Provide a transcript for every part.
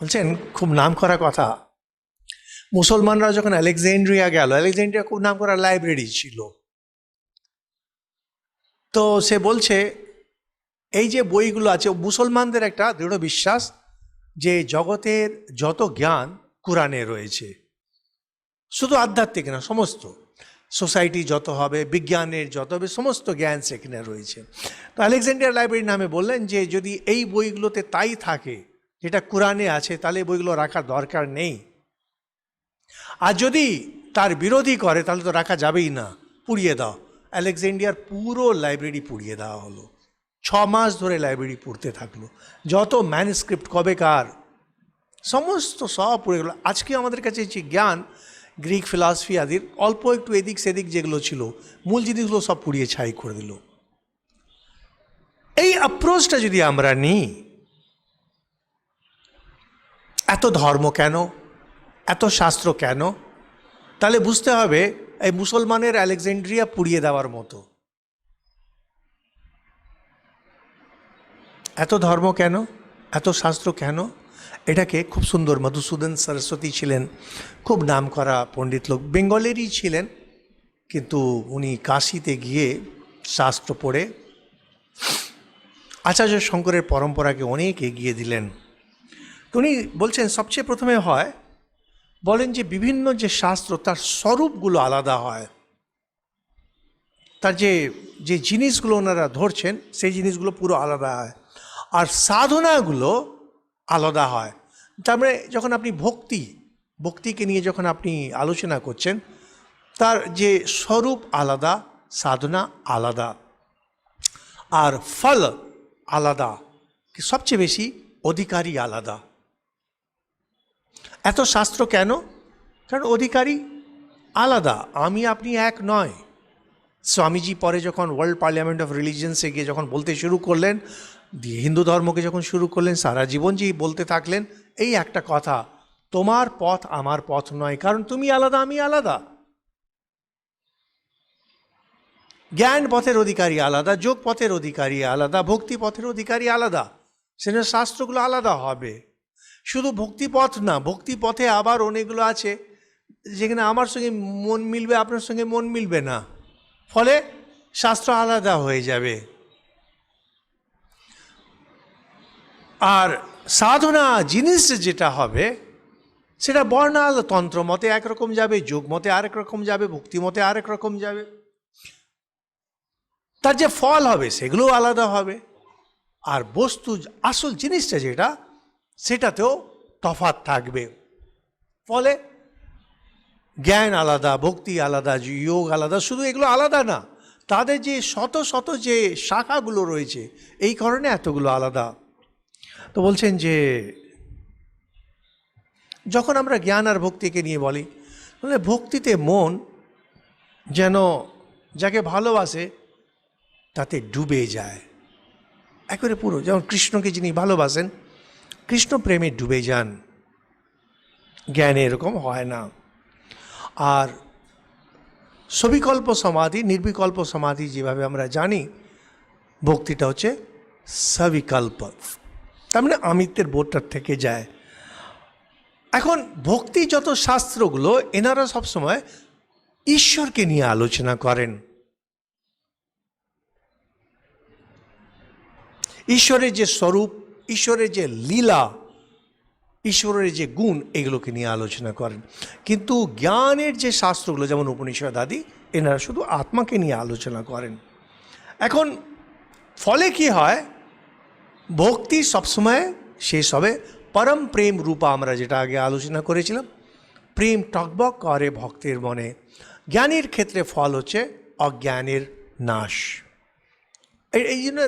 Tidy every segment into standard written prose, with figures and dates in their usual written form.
বলছেন খুব নাম করা কথা, মুসলমানরা যখন আলেকজান্দ্রিয়া গেল, আলেকজান্দ্রিয়া খুব নাম করা লাইব্রেরি ছিল। তো সে বলছে এই যে বইগুলো আছে, মুসলমানদের একটা দৃঢ় বিশ্বাস যে জগতের যত জ্ঞান কোরআনে রয়েছে, শুধু আধ্যাত্মিক না, সমস্ত সোসাইটি যত হবে, বিজ্ঞানের যত হবে, সমস্ত জ্ঞান সেখানে রয়েছে। তো আলেকজান্দ্রিয়া লাইব্রেরির নামে বললেন যে যদি এই বইগুলোতে তাই থাকে যেটা কোরআনে আছে, তাহলে বইগুলো রাখার দরকার নেই। আর যদি তার বিরোধী করে তাহলে তো রাখা যাবেই না, পুড়িয়ে দাও। আলেকজান্দ্রিয়ার পুরো লাইব্রেরি পুড়িয়ে দেওয়া হলো। 6 মাস ধরে লাইব্রেরি পুড়তে থাকলো, যত ম্যানুস্ক্রিপ্ট কবেকার সমস্ত সব পুড়ে গেলো। আজকে আমাদের কাছে যে জ্ঞান, গ্রিক ফিলসফি আদির অল্প একটু এদিক সেদিক যেগুলো ছিল, মূল জিনিসগুলো সব পুড়িয়ে ছাই করে দিল। এই অ্যাপ্রোচটা যদি আমরা নিই, এত ধর্ম কেন, এত শাস্ত্র কেন, তাহলে বুঝতে হবে এই মুসলমানের আলেকজান্দ্রিয়া পুড়িয়ে দেওয়ার মতো। এত ধর্ম কেন, এত শাস্ত্র কেন? এটাকে খুব সুন্দর, মধুসূদন সরস্বতী ছিলেন খুব নাম করা পণ্ডিত লোক, বেঙ্গলেরই ছিলেন, কিন্তু উনি কাশিতে গিয়ে শাস্ত্র পড়ে আচার্য শঙ্করের পরম্পরাকে অনেক এগিয়ে দিলেন। তো উনি বলছেন সবচেয়ে প্রথমে হয়, বলেন যে বিভিন্ন যে শাস্ত্র তার স্বরূপগুলো আলাদা হয়, তার যে যে জিনিসগুলো ওনারা ধরছেন সেই জিনিসগুলো পুরো আলাদা হয়, আর সাধনাগুলো আলাদা হয়। তার মানে যখন আপনি ভক্তিকে নিয়ে যখন আপনি আলোচনা করছেন, তার যে স্বরূপ আলাদা, সাধনা আলাদা, আর ফল আলাদা, সবচেয়ে বেশি অধিকারী আলাদা। এত শাস্ত্র কেন? কারণ অধিকারী আলাদা, আমি আপনি এক নয়। স্বামীজি পরে যখন ওয়ার্ল্ড পার্লামেন্ট অফ রিলিজিয়ন্সে গিয়ে যখন বলতে শুরু করলেন, হিন্দু ধর্মকে যখন শুরু করলেন, সারা জীবন যেই বলতে থাকলেন এই একটা কথা, তোমার পথ আমার পথ নয়, কারণ তুমি আলাদা, আমি আলাদা। জ্ঞান পথের অধিকারী আলাদা, যোগ পথের অধিকারী আলাদা, ভক্তি পথের অধিকারী আলাদা। সেজন্য শাস্ত্রগুলো আলাদা হবে। শুধু ভক্তিপথ না, ভক্তিপথে আবার অনেকগুলো আছে যেখানে আমার সঙ্গে মন মিলবে, আপনার সঙ্গে মন মিলবে না, ফলে শাস্ত্র আলাদা হয়ে যাবে। আর সাধনা জিনিস যেটা হবে সেটা বর্ণাল, তন্ত্র মতে একরকম যাবে, যোগ মতে আরেক রকম যাবে, ভক্তি মতে আরেক রকম যাবে, তার যে ফল হবে সেগুলোও আলাদা হবে। আর বস্তু আসল জিনিসটা যেটা, সেটাতেও তফাৎ থাকবে। ফলে জ্ঞান আলাদা, ভক্তি আলাদা, যোগ আলাদা, শুধু এগুলো আলাদা না, তাদের যে শত শত যে শাখাগুলো রয়েছে এই কারণে এতগুলো আলাদা। তো বলছেন যে যখন আমরা জ্ঞান আর ভক্তিকে নিয়ে বলি, তাহলে ভক্তিতে মন যেন যাকে ভালোবাসে তাতে ডুবে যায় একেবারে পুরো। যেমন কৃষ্ণকে যিনি ভালোবাসেন, কৃষ্ণ প্রেমে ডুবে যান। জ্ঞানে এরকম হয় না। আর সবিকল্প সমাধি, নির্বিকল্প সমাধি যেভাবে আমরা জানি, ভক্তিটা হচ্ছে সবিকল্প, তার মানে আমিত্বের বোধটা থেকে যায়। এখন ভক্তি যত শাস্ত্রগুলো, এনারা সবসময় ঈশ্বরকে নিয়ে আলোচনা করেন, ঈশ্বরের যে স্বরূপ, ঈশ্বরের যে লীলা, ঈশ্বরের যে গুণ, এগুলোকে নিয়ে আলোচনা করেন। কিন্তু জ্ঞানের যে শাস্ত্রগুলো যেমন উপনিষদ আদি, এনারা শুধু আত্মাকে নিয়ে আলোচনা করেন। এখন ফলে কি হয়, ভক্তি সবসময় শেষ হবে পরম প্রেম রূপা, আমরা যেটা আগে আলোচনা করেছিলাম, প্রেম টকবক করে ভক্তের মনে। জ্ঞানীর ক্ষেত্রে ফল হচ্ছে অজ্ঞানের নাশ। এই জন্য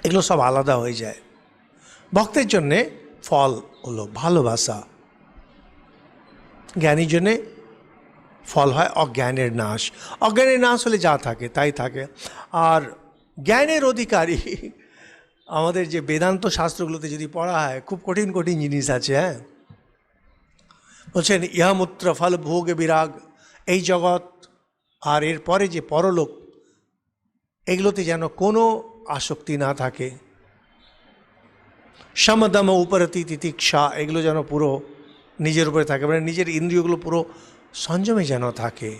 এগুলো সব আলাদা হয়ে যায়। ভক্তের জন্যে ফল হলো ভালোবাসা, জ্ঞানীর জন্যে ফল হয় অজ্ঞানের নাশ। অজ্ঞানের নাশ হলে যা থাকে তাই থাকে। আর জ্ঞানের অধিকারী, আমাদের যে বেদান্ত শাস্ত্রগুলোতে যদি পড়া হয়, খুব কঠিন কঠিন জিনিস আছে। হ্যাঁ, বলছেন ইহামূত্র ফল ভোগ বিরাগ, এই জগৎ আর এর পরে যে পরলোক, এগুলোতে যেন কোনো আসক্তি না থাকে। সমদম উপরতি তিতিক্ষা, এগুলো যেন পুরো নিজের উপরে থাকে, মানে নিজের ইন্দ্রিয়গুলো পুরো সংযমে যেন থাকে।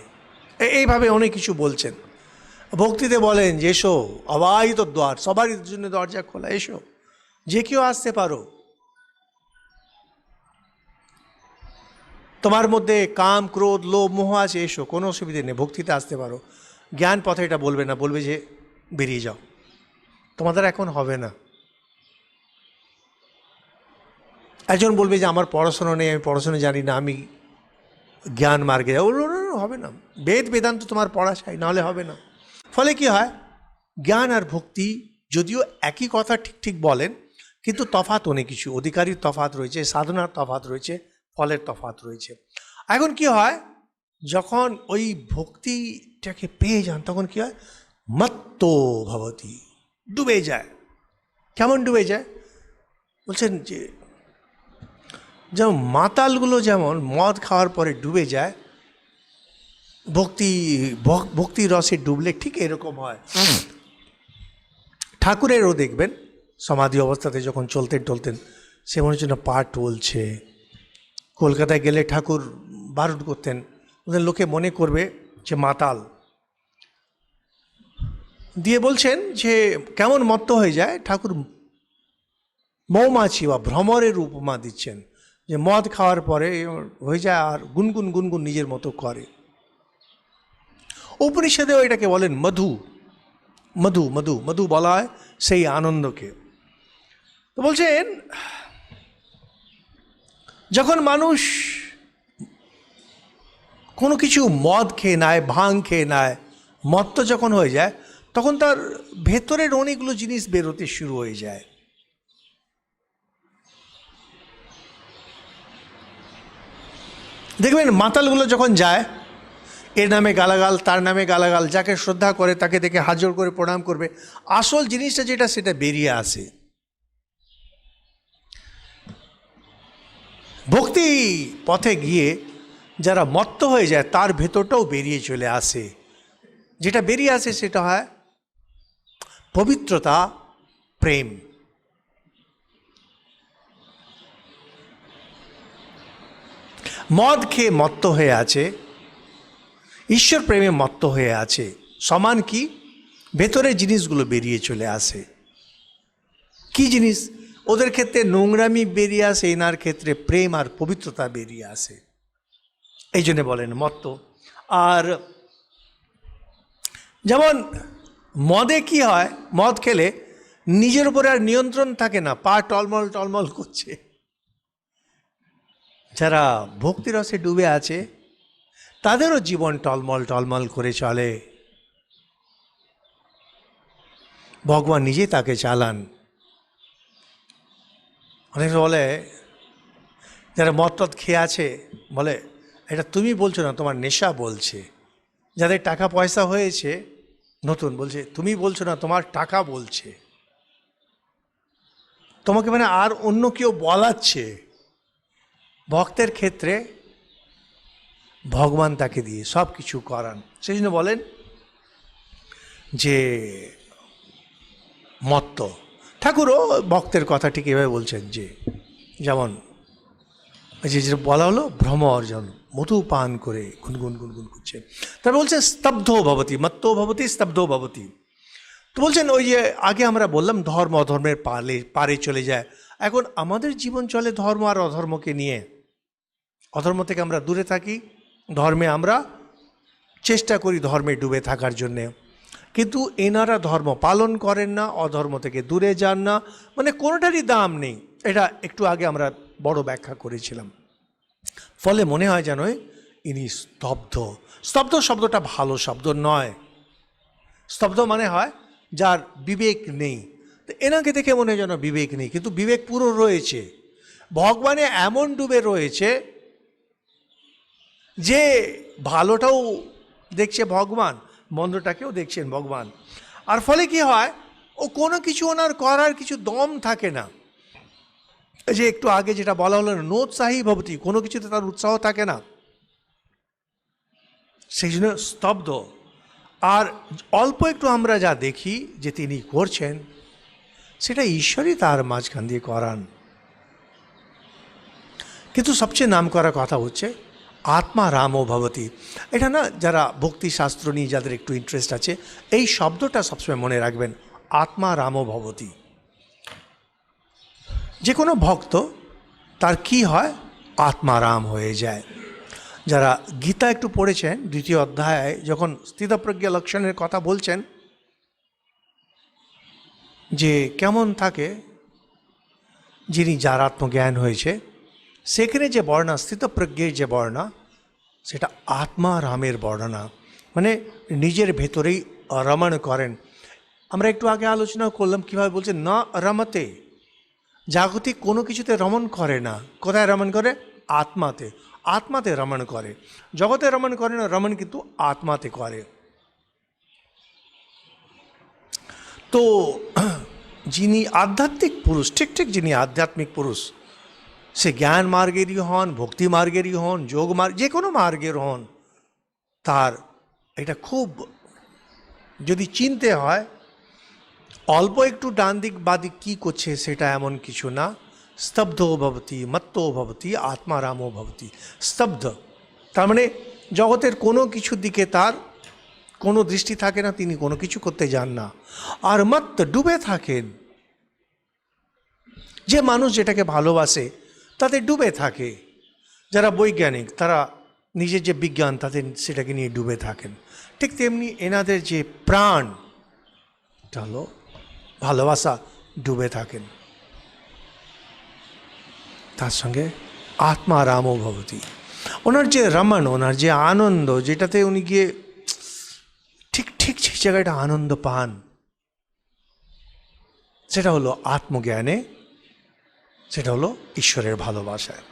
এইভাবে অনেক কিছু বলছেন। ভক্তিতে বলেন যে এসো, অবাহিত দ্বার, সবারই জন্য দরজা খোলা, এসো, যে কেউ আসতে পারো। তোমার মধ্যে কাম ক্রোধ লোভ মোহ আছে, এসো, কোনো অসুবিধে নেই, ভক্তিতে আসতে পারো। জ্ঞান পথে এটা বলবে না, বলবে যে বেরিয়ে যাও, তোমাদের এখন হবে না। একজন বলবে যে আমার পড়াশোনা নেই, আমি পড়াশোনা জানি না, আমি জ্ঞান মার্গে যাও, হবে না, বেদ বেদান্ত তোমার পড়া চাই, নাহলে হবে না। ফলে কি হয়, জ্ঞান আর ভক্তি যদিও একই কথা ঠিক ঠিক বলেন, কিন্তু তফাৎ অনেক কিছু, অধিকারীর তফাৎ রয়েছে, সাধনার তফাৎ রয়েছে, ফলের তফাৎ রয়েছে। এখন কি হয়, যখন ওই ভক্তিটাকে পেয়ে যান তখন কি হয়, মত্তো ভবতি, ডুবে যায়। কেমন ডুবে যায় বলছেন, যে যেমন মাতালগুলো যেমন মদ খাওয়ার পরে ডুবে যায়, ভক্তি রসে ডুবলে ঠিক এরকম হয়। ঠাকুরেরও দেখবেন সমাধি অবস্থাতে যখন চলতেন টলতেন, সে মনে হচ্ছে না পা টলছে। কলকাতায় গেলে ঠাকুর বারণ করতেন, ওদের লোকে মনে করবে যে মাতাল, দিয়ে বলছেন যে কেমন মত্ত হয়ে যায়। ঠাকুর মৌমাছি বা ভ্রমরের উপমা দিচ্ছেন, যে মদ খাওয়ার পরে হয়ে যায় আর গুনগুন গুনগুন নিজের মতো করে। উপনিষদেও এটাকে বলেন মধু, মধু মধু মধু বলা হয় সেই আনন্দকে। তো বলছেন যখন মানুষ কোনো কিছু মদ খেয়ে নেয়, ভাং খেয়ে নেয়, মত্ত যখন হয়ে যায়, তখন তার ভেতরের অনেকগুলো জিনিস বেরোতে শুরু হয়ে যায়। দেখবেন মাতালগুলো যখন যায়, এর নামে গালাগাল, তার নামে গালাগাল, যাকে শ্রদ্ধা করে তাকে দেখে হাত জোড় করে প্রণাম করবে, আসল জিনিসটা যেটা সেটা বেরিয়ে আসে। ভক্তি পথে গিয়ে যারা মত্ত হয়ে যায় তার ভেতরটাও বেরিয়ে চলে আসে, যেটা বেরিয়ে আসে সেটা হয় পবিত্রতা, প্রেম। মদ খেয়ে মত্ত হয়ে আছে, ঈশ্বর প্রেমে মত্ত হয়ে আছে, সমান কি ভেতরের জিনিসগুলো বেরিয়ে চলে আসে। কি জিনিস? ওদের ক্ষেত্রে নোংরামি বেরিয়ে আসে, এনার ক্ষেত্রে প্রেম আর পবিত্রতা বেরিয়ে আসে, এই জন্য বলেন মত্ত। আর যেমন মদে কি হয়, মদ খেলে নিজের উপরে আর নিয়ন্ত্রণ থাকে না, পা টলমল টলমল করছে। যারা ভক্তিরসে ডুবে আছে তাদেরও জীবন টলমল টলমল করে চলে, ভগবান নিজে তাকে চালান। অনেকে বলে, যারা মদ টদ খেয়ে আছে বলে এটা তুমি বলছো না, তোমার নেশা বলছে। যাদের টাকা পয়সা হয়েছে নতুন বলছে তুমি বলছো না, তোমার টাকা বলছে তোমাকে, মানে আর অন্য কেউ বলাচ্ছে। ভক্তের ক্ষেত্রে ভগবান তাকে দিয়ে সব কিছু করান। সেই জন্য বলেন যে মত্ত। ঠাকুরও ভক্তের কথা ঠিক এভাবে বলছেন, যে যেমন যে বলা হলো ভ্রমর যেমন মধু পান করে গুনগুন গুনগুন করছে, তারপর বলছে স্তব্ধ ভবতি, মত্ত ভবতি স্তব্ধ ভবতি। তো বলছেন ওই যে আগে আমরা বললাম ধর্ম অধর্মের পারে চলে যায়, এখন আমাদের জীবন চলে ধর্ম আর অধর্মকে নিয়ে। অধর্ম থেকে আমরা দূরে থাকি, ধর্মে আমরা চেষ্টা করি ধর্মে ডুবে থাকার জন্যে, কিন্তু এনারা ধর্ম পালন করেন না, অধর্ম থেকে দূরে যান না, মানে কোনোটারই দাম নেই। এটা একটু আগে আমরা বড় ব্যাখ্যা করেছিলাম। ফলে মনে হয় যেন ইনি স্তব্ধ। স্তব্ধ শব্দটা ভালো শব্দ নয়। স্তব্ধ মানে হয় যার বিবেক নেই। তো এনাকে দেখে মনে হয় যেন বিবেক নেই, কিন্তু বিবেক পুরো রয়েছে। ভগবানে এমন ডুবে রয়েছে যে ভালোটাও দেখছে ভগবান, মন্দটাকেও দেখছেন ভগবান। আর ফলে কি হয়, ও কোনো কিছু ওনার করার কিছু দম থাকে না। যে একটু আগে যেটা বলা হলো নোৎসাহী ভবতি, কোনো কিছুতে তার উৎসাহ থাকে না, সেই জন্য স্তব্ধ। আর অল্প একটু আমরা যা দেখি যে তিনি করছেন, সেটা ঈশ্বরই তার মাঝখান দিয়ে করান। কিন্তু সবচেয়ে নাম করা কথা হচ্ছে আত্মা রামো ভবতি। এটা না, যারা ভক্তিশাস্ত্র নিয়ে যাদের একটু ইন্টারেস্ট আছে, এই শব্দটা সবসময় মনে রাখবেন, আত্মা রামো ভবতি। যে কোনো ভক্ত তার কি হয়, আত্মারাম হয়ে যায়। যারা গীতা একটু পড়েছেন, 2য় অধ্যায়ে যখন স্থিতপ্রজ্ঞা লক্ষণের কথা বলছেন, যে কেমন থাকে যিনি যার আত্মজ্ঞান হয়েছে, সেখানে যে বর্ণনা, স্থিতপ্রজ্ঞের যে বর্ণনা, সেটা আত্মারামের বর্ণনা, মানে নিজের ভেতরেই রমণ করেন। আমরা একটু আগে আলোচনা করলাম কীভাবে বলছে, না রমতে, জাগতিক কোনো কিছুতে রমণ করে না। কোথায় রমণ করে? আত্মাতে। আত্মাতে রমণ করে, জগতে রমণ করে না, রমণ কিন্তু আত্মাতে করে। তো যিনি আধ্যাত্মিক পুরুষ, ঠিক ঠিক যিনি আধ্যাত্মিক পুরুষ, সে জ্ঞান মার্গেরই হন, ভক্তি মার্গেরই হন, যোগ মার্গ, যে কোনো মার্গের হন, তার এটা খুব যদি চিনতে হয়, অল্প একটু ডান দিক বাদিক কী করছে সেটা এমন কিছু না। স্তব্ধ ভবতি মত্তো ভবতি আত্মারামো ভবতি। স্তব্ধ তার মানে জগতের কোনো কিছুর দিকে তার কোনো দৃষ্টি থাকে না, তিনি কোনো কিছু করতে যান না। আর মত্ত, ডুবে থাকেন। যে মানুষ যেটাকে ভালোবাসে তাতে ডুবে থাকে। যারা বৈজ্ঞানিক, তারা নিজের যে বিজ্ঞান, তাদের সেটাকে নিয়ে ডুবে থাকেন। ঠিক তেমনি এনাদের যে প্রাণ, এটা হলো ভালোবাসা, ডুবে থাকেন। তার সঙ্গে আত্মারামও ভবতি। ওনার যে রমণ, ওনার যে আনন্দ, যেটাতে উনি গিয়ে ঠিক ঠিক সেই জায়গাটা আনন্দ পান, সেটা হলো আত্মজ্ঞানে, সেটা হলো ঈশ্বরের ভালোবাসায়।